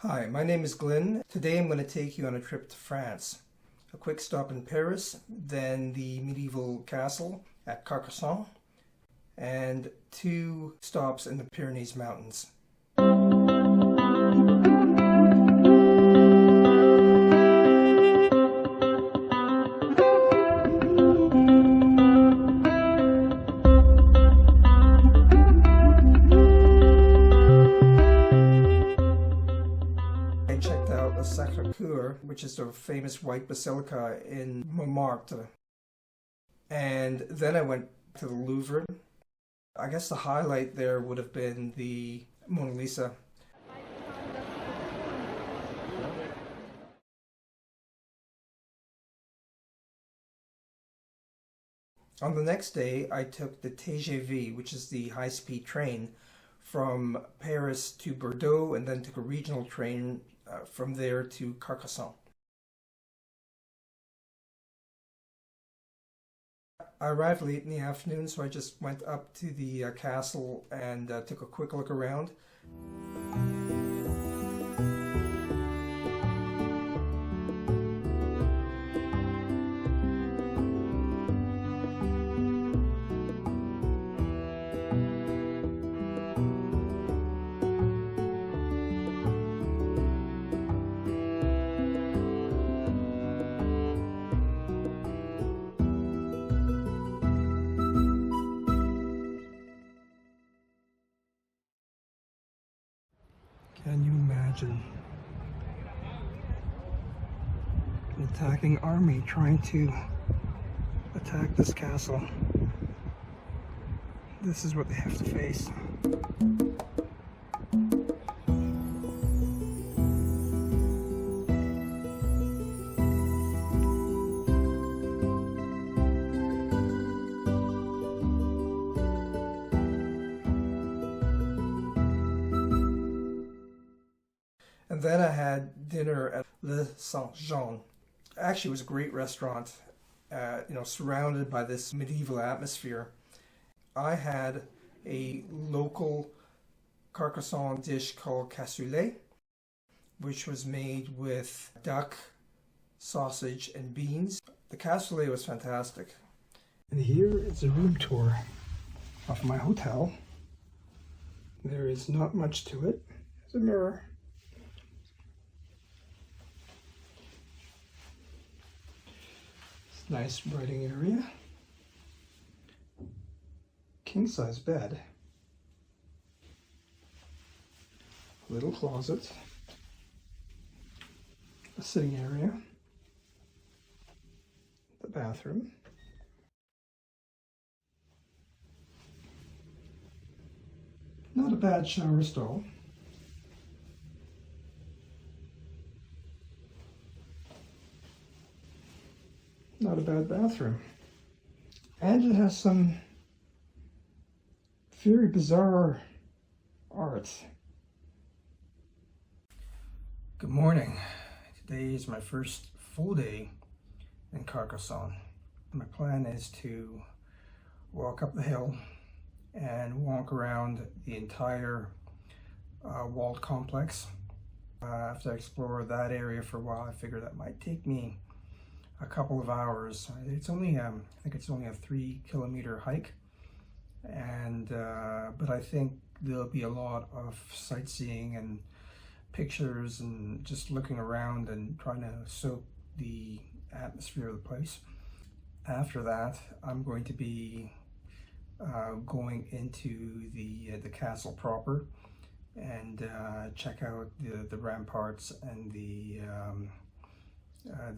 Hi, my name is Glynn. Today I'm going to take you on a trip to France. A quick stop in Paris, then the medieval castle at Carcassonne, and 2 stops in the Pyrenees Mountains. I checked out the Sacré-Cœur, which is the famous white basilica in Montmartre. And then I went to the Louvre. I guess the highlight there would have been the Mona Lisa. On the next day, I took the TGV, which is the high-speed train, from Paris to Bordeaux, and then took a regional train from there to Carcassonne. I arrived late in the afternoon, so I just went up to the castle and took a quick look around. Can you imagine an attacking army trying to attack this castle? This is what they have to face. And then I had dinner at Le Saint-Jean. Actually, it was a great restaurant, surrounded by this medieval atmosphere. I had a local Carcassonne dish called Cassoulet, which was made with duck, sausage, and beans. The cassoulet was fantastic. And here is a room tour of my hotel. There is not much to it. There's a mirror. Nice writing area. King-size bed. Little closet. A sitting area. The bathroom. Not a bad shower stall. Not a bad bathroom. And it has some very bizarre art. Good morning. Today is my first full day in Carcassonne. My plan is to walk up the hill and walk around the entire walled complex. After I explore that area for a while, I figure that might take me a couple of hours. It's only, I think it's only a 3-kilometer hike, and but I think there'll be a lot of sightseeing and pictures and just looking around and trying to soak the atmosphere of the place. After that, I'm going to be going into the castle proper and check out the ramparts and the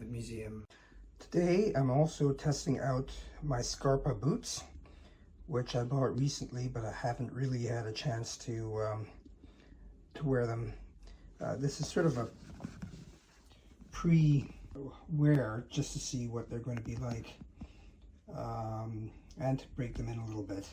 museum. Today I'm also testing out my Scarpa boots, which I bought recently, but I haven't really had a chance to wear them. This is sort of a pre-wear just to see what they're going to be like, and to break them in a little bit.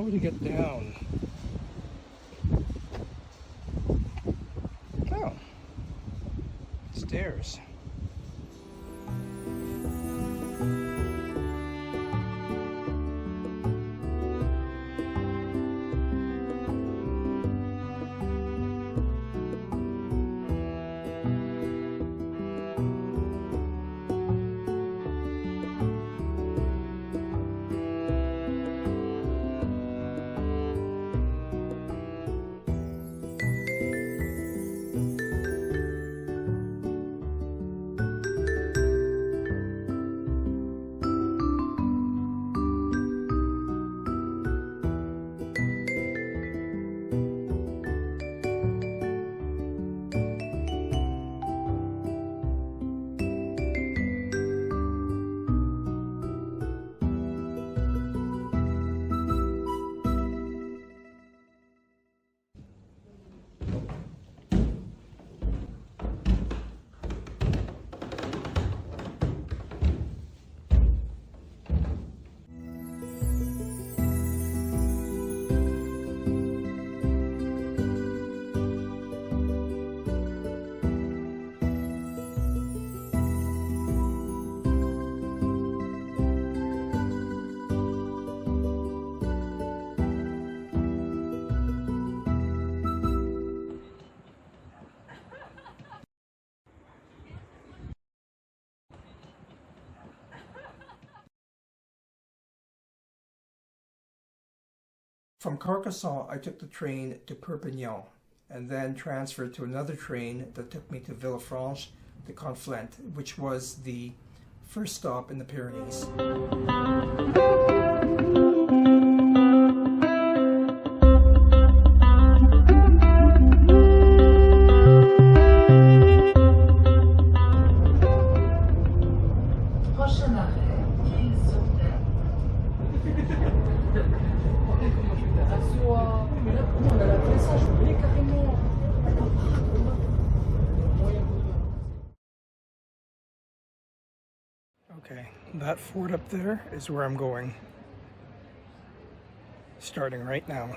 how to get down. Oh, stairs. From Carcassonne, I took the train to Perpignan and then transferred to another train that took me to Villefranche de Conflent, which was the first stop in the Pyrenees. Okay, that fort up there is where I'm going, starting right now.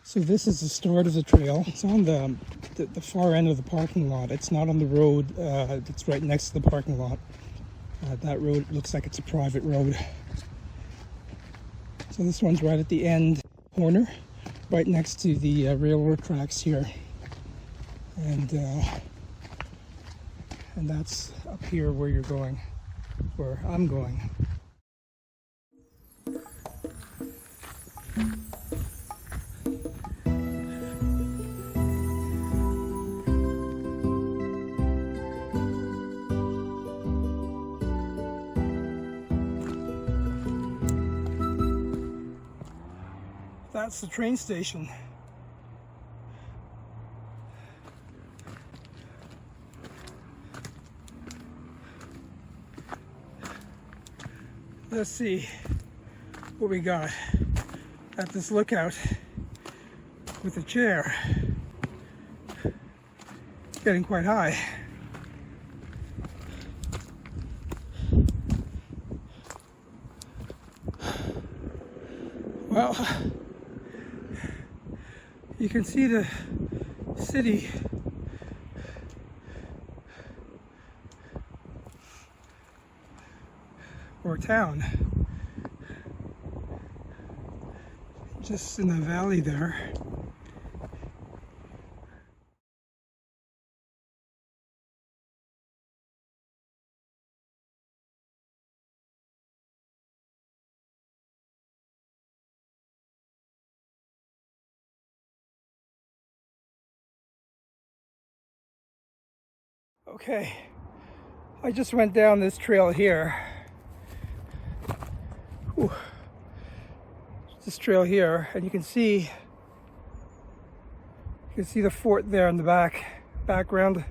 So this is the start of the trail. It's on the far end of the parking lot. It's not on the road. It's right next to the parking lot. That road looks like it's a private road. So this one's right at the end corner, right next to the railroad tracks here. And that's up here where you're going, where I'm going. That's the train station. Let's see what we got at this lookout with the chair. Getting quite high. Well, you can see the city or town just in the valley there. Okay, I just went down this trail here. Whew. This trail here, and you can see can see the fort there in the background.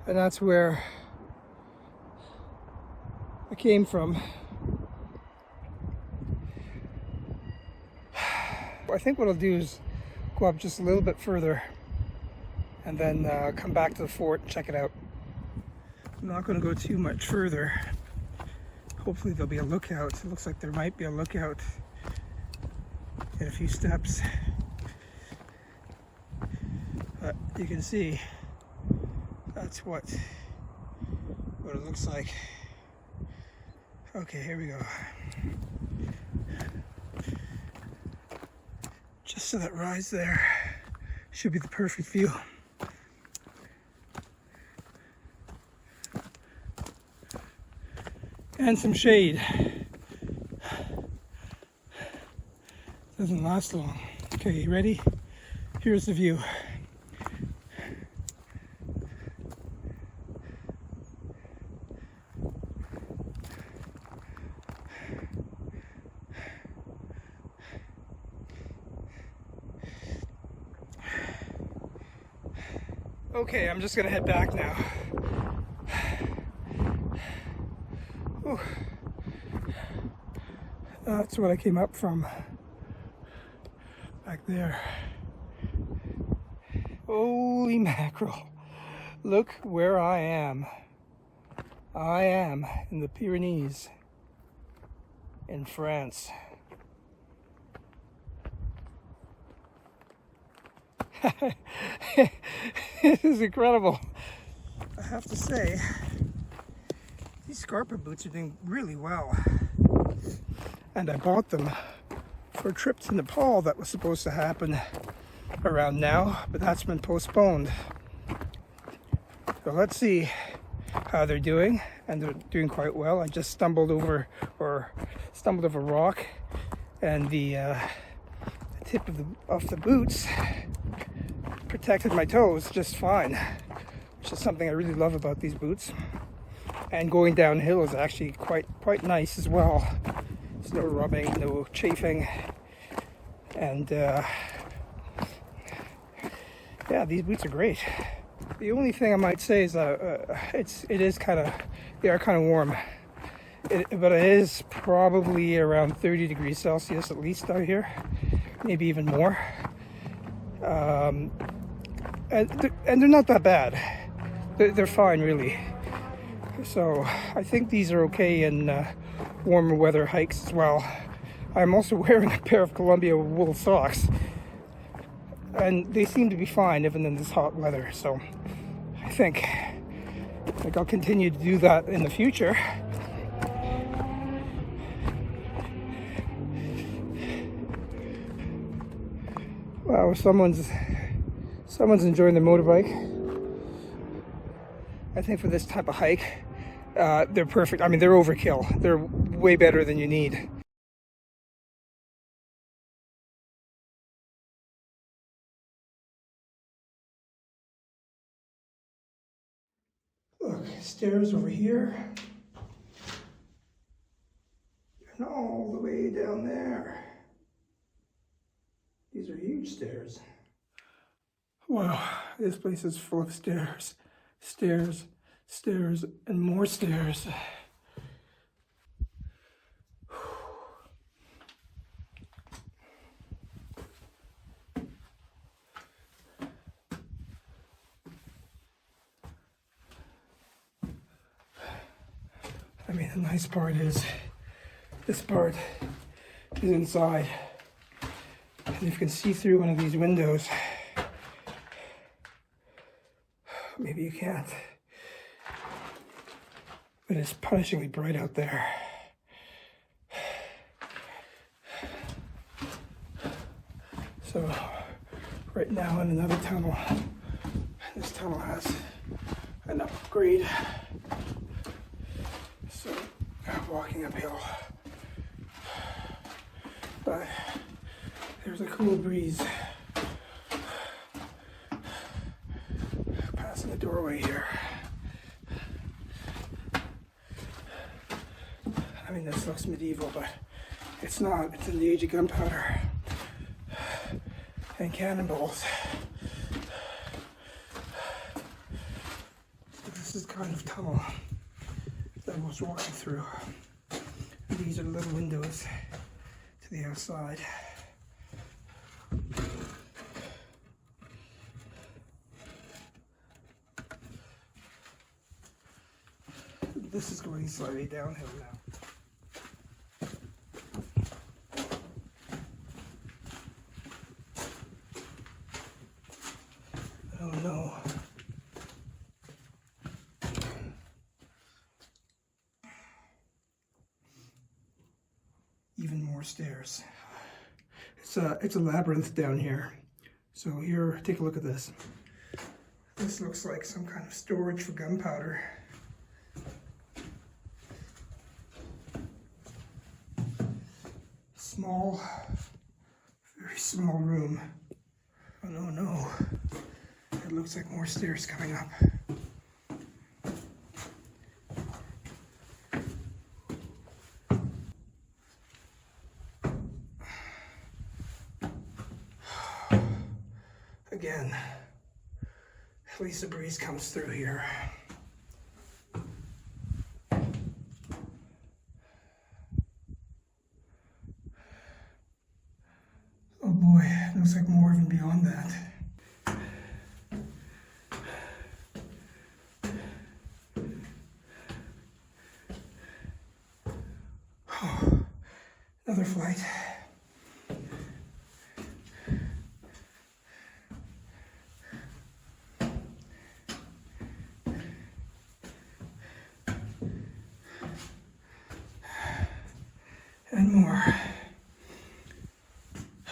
And that's where I came from. I think what I'll do is go up just a little bit further and then come back to the fort and check it out. I'm not going to go too much further. Hopefully there'll be a lookout. It looks like there might be a lookout in a few steps. But you can see that's what it looks like. Okay, here we go. Just so that rise there should be the perfect view. And some shade. Doesn't last long. Okay, you ready? Here's the view. Okay, I'm just gonna head back now. Whew. That's what I came up from. Back there. Holy mackerel. Look where I am. I am in the Pyrenees in France. This is incredible. I have to say, these Scarpa boots are doing really well. And I bought them for a trip to Nepal that was supposed to happen around now, but that's been postponed. So let's see how they're doing, and they're doing quite well. I just stumbled over a rock, and the tip of the boots protected my toes just fine, which is something I really love about these boots. And going downhill is actually quite nice as well. There's no rubbing, no chafing, and yeah, these boots are great. The only thing I might say is that they are kind of warm. But it is probably around 30 degrees Celsius at least out here, maybe even more. And they're not that bad. They're fine, really. So I think these are okay in warmer weather hikes as well. I'm also wearing a pair of Columbia wool socks, and they seem to be fine even in this hot weather. So I think I'll continue to do that in the future. Wow, someone's enjoying their motorbike. I think for this type of hike, they're perfect. I mean, they're overkill. They're way better than you need. Look, stairs over here. And all the way down there. These are huge stairs. Wow, this place is full of stairs. Stairs, stairs, and more stairs. I mean, the nice part is, this part is inside. And if you can see through one of these windows, maybe you can't, but it's punishingly bright out there. So right now in another tunnel, this tunnel has an upgrade, so I'm walking uphill, but there's a cool breeze passing the doorway here. I mean, this looks medieval, but it's not. It's in the age of gunpowder. and cannonballs. This is kind of tunnel that I was walking through. These are little windows to the outside. This is going slightly downhill now. Oh no. Even more stairs. It's a labyrinth down here. So here, take a look at this. This looks like some kind of storage for gunpowder. Small, very small room. Oh no, no. It looks like more stairs coming up. Again, at least a breeze comes through here. Oh boy, looks like more even beyond that. Oh, another flight. And more.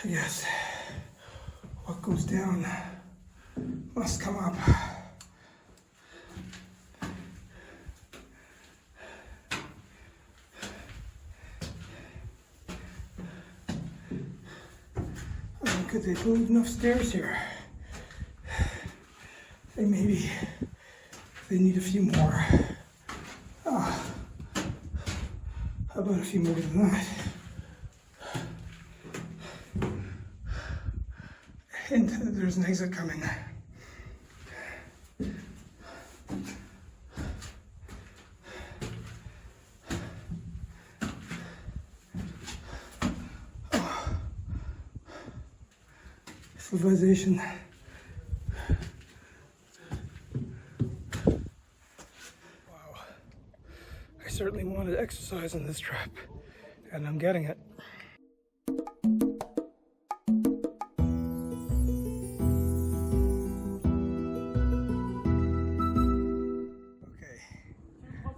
Yes, what goes down must come up. Could they build enough stairs here? And maybe they need a few more. How about a few more than that? And there's an exit coming. Oh. Civilization. Wow. I certainly wanted exercise on this trip, and I'm getting it.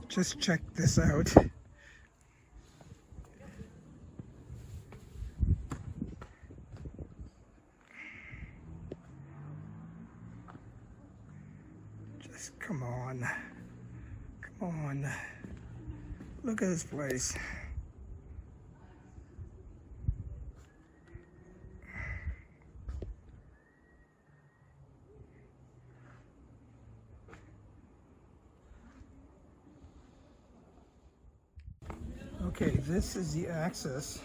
Just check this out. Just come on. Come on. Look at this place. Okay, this is the access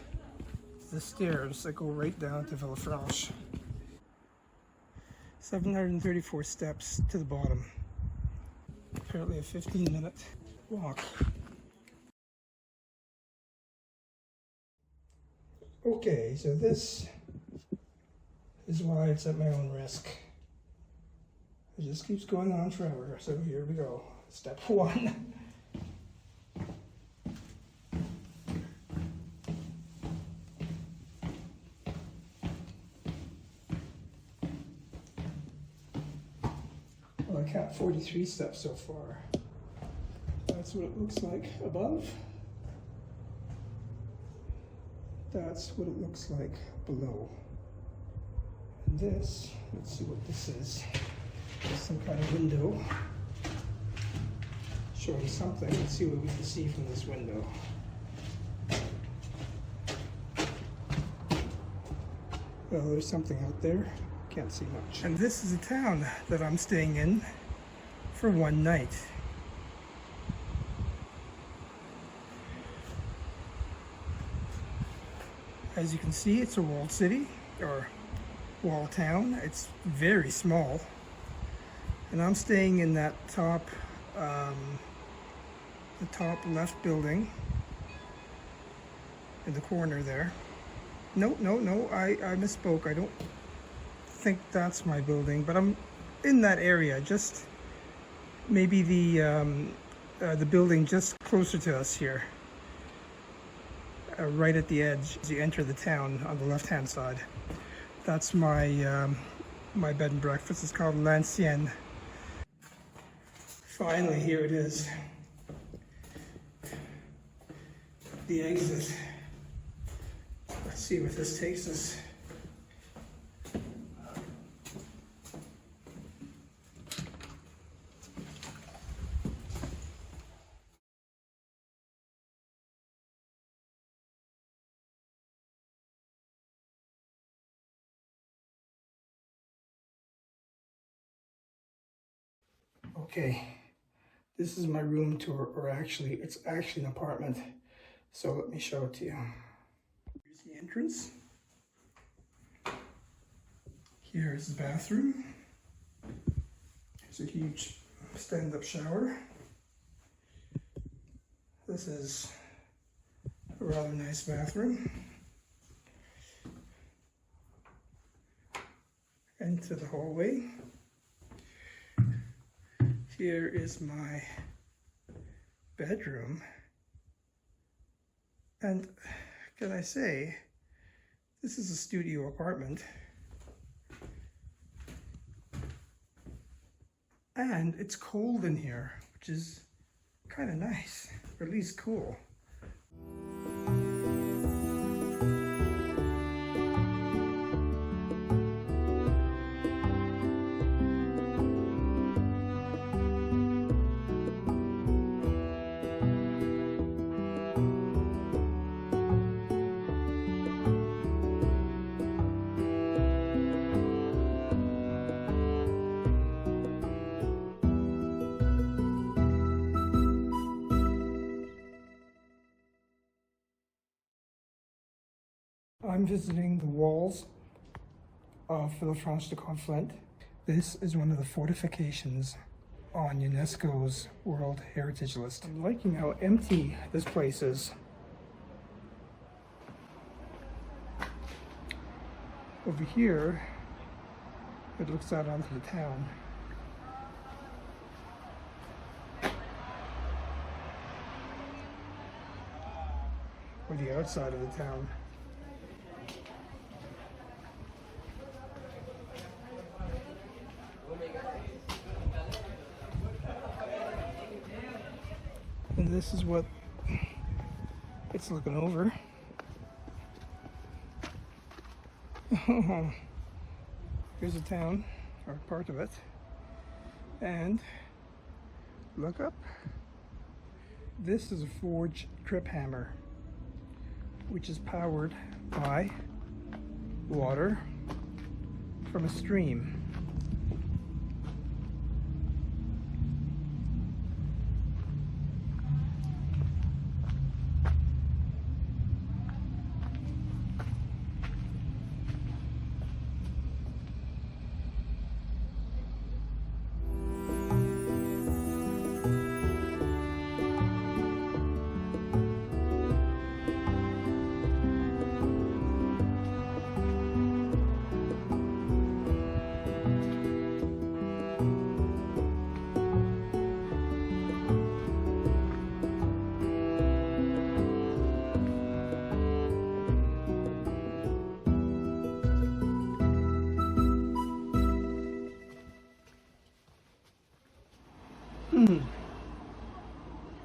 to the stairs that go right down to Villefranche. 734 steps to the bottom. Apparently a 15-minute walk. Okay, so this is why it's at my own risk. It just keeps going on forever. So here we go. Step 1. Well, I count 43 steps so far. That's what it looks like above. That's what it looks like below. And this, let's see what this is. There's some kind of window showing something. Let's see what we can see from this window. Well, there's something out there. Can't see much. And this is a town that I'm staying in for one night. As you can see, it's a walled city, or wall town. It's very small. And I'm staying in that the top left building in the corner there. No, I misspoke. I don't think that's my building, but I'm in that area, just maybe the building just closer to us here, right at the edge as you enter the town on the left-hand side. That's my my bed and breakfast. It's called L'Ancienne. Finally, here it is. The exit. Let's see where this takes us. Okay, this is my room tour, or actually, it's actually an apartment. So let me show it to you. Here's the entrance. Here's the bathroom. There's a huge stand-up shower. This is a rather nice bathroom. Into the hallway. Here is my bedroom. And can I say, this is a studio apartment. And it's cold in here, which is kind of nice, or at least cool. I'm visiting the walls of Villefranche-de-Conflent. This is one of the fortifications on UNESCO's World Heritage List. I'm liking how empty this place is. Over here, it looks out onto the town. Or the outside of the town. And this is what it's looking over. Here's a town, or part of it. And look up. This is a forged trip hammer, which is powered by water from a stream.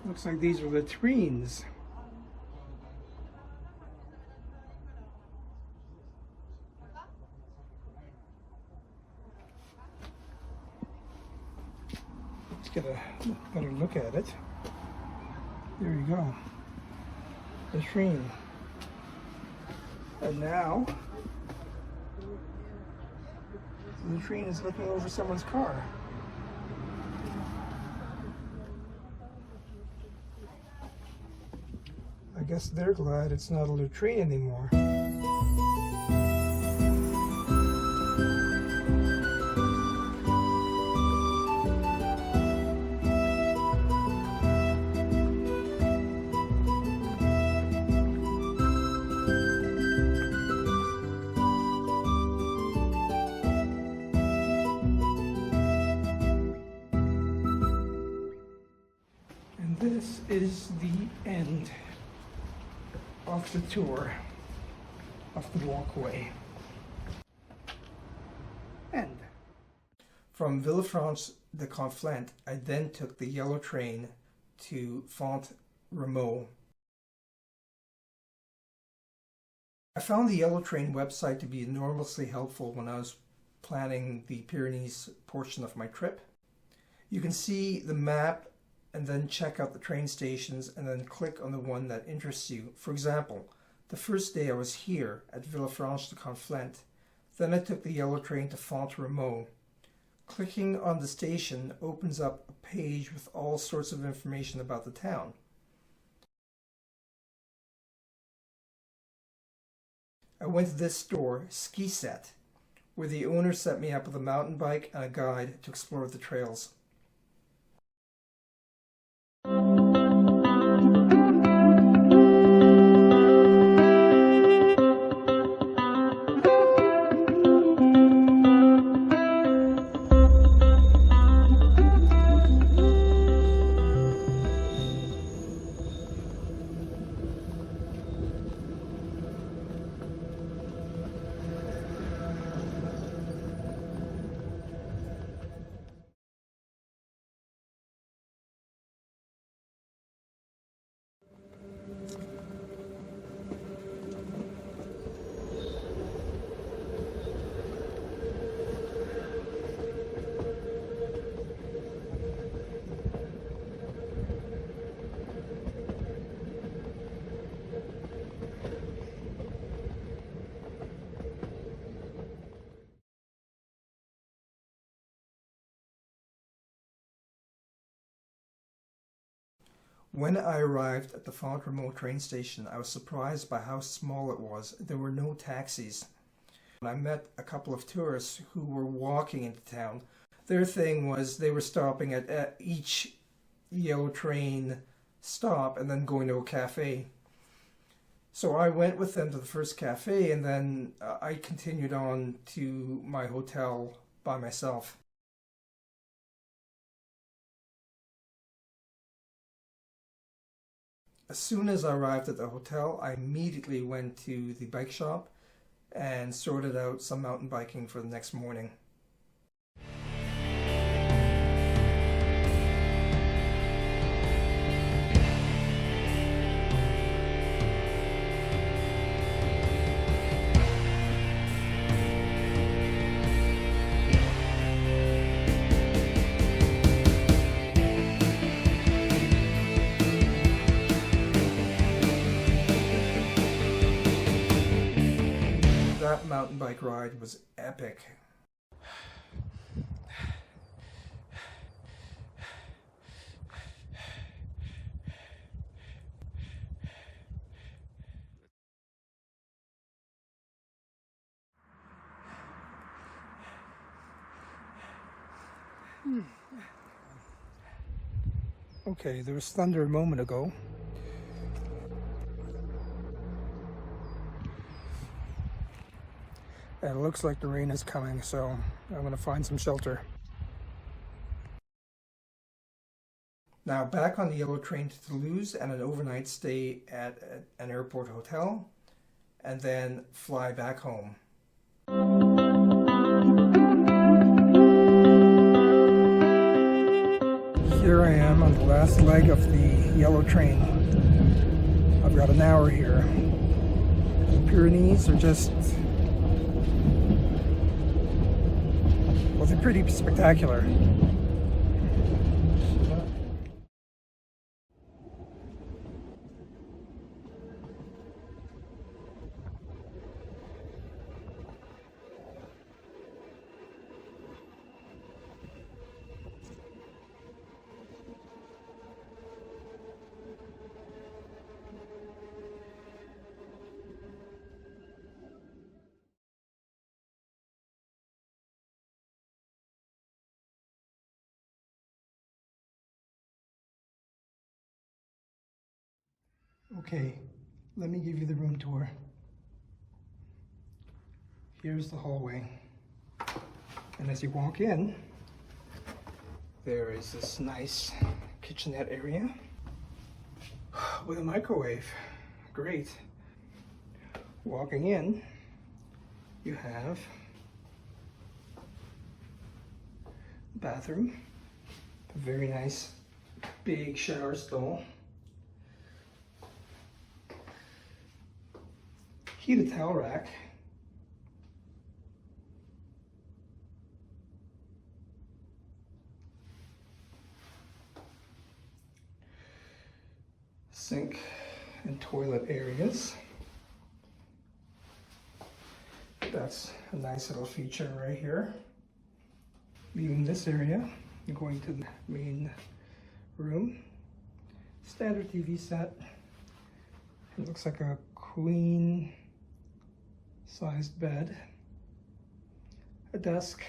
Looks like these are latrines. Let's get a better look at it. There you go. Latrine. And now, the latrine is looking over someone's car. I guess they're glad it's not a latrine anymore. This is the end of the tour of the walkway. End. From Villefranche-de-Conflent, I then took the yellow train to Font-Romeu. I found the yellow train website to be enormously helpful when I was planning the Pyrenees portion of my trip. You can see the map and then check out the train stations and then click on the one that interests you. For example, the first day I was here at Villefranche-de-Conflent, then I took the yellow train to Font-Romeu. Clicking on the station opens up a page with all sorts of information about the town. I went to this store, Ski Set, where the owner set me up with a mountain bike and a guide to explore the trails. When I arrived at the Font-Romeu train station, I was surprised by how small it was. There were no taxis. I met a couple of tourists who were walking into town. Their thing was they were stopping at each yellow train stop and then going to a cafe. So I went with them to the first cafe and then I continued on to my hotel by myself. As soon as I arrived at the hotel, I immediately went to the bike shop and sorted out some mountain biking for the next morning. That mountain bike ride was epic. Okay, there was thunder a moment ago. And it looks like the rain is coming, so I'm going to find some shelter. Now back on the yellow train to Toulouse and an overnight stay at an airport hotel, and then fly back home. Here I am on the last leg of the yellow train. I've got an hour here. The Pyrenees are just... well, they're pretty spectacular. Okay, let me give you the room tour. Here's the hallway. And as you walk in, there is this nice kitchenette area. with a microwave. Great. Walking in, you have the bathroom, a very nice big shower stall, heated towel rack, sink and toilet areas. That's a nice little feature right here. Leaving this area, going to the main room. Standard TV set. It looks like a queen sized bed. A desk.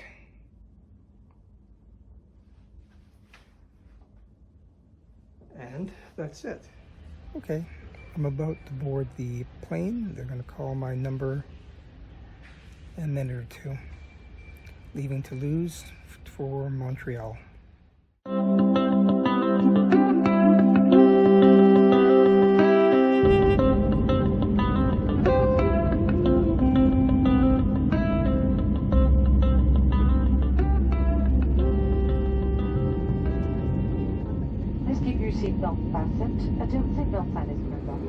And that's it. Okay, I'm about to board the plane. They're going to call my number in a minute or two. Leaving Toulouse for Montreal. Please keep your seatbelt fastened until the seatbelt sign is turned off.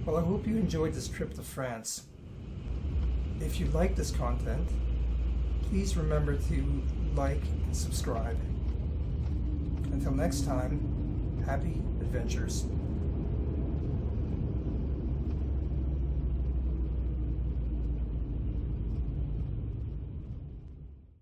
Well, I hope you enjoyed this trip to France. If you like this content, please remember to like and subscribe. Until next time, happy adventures.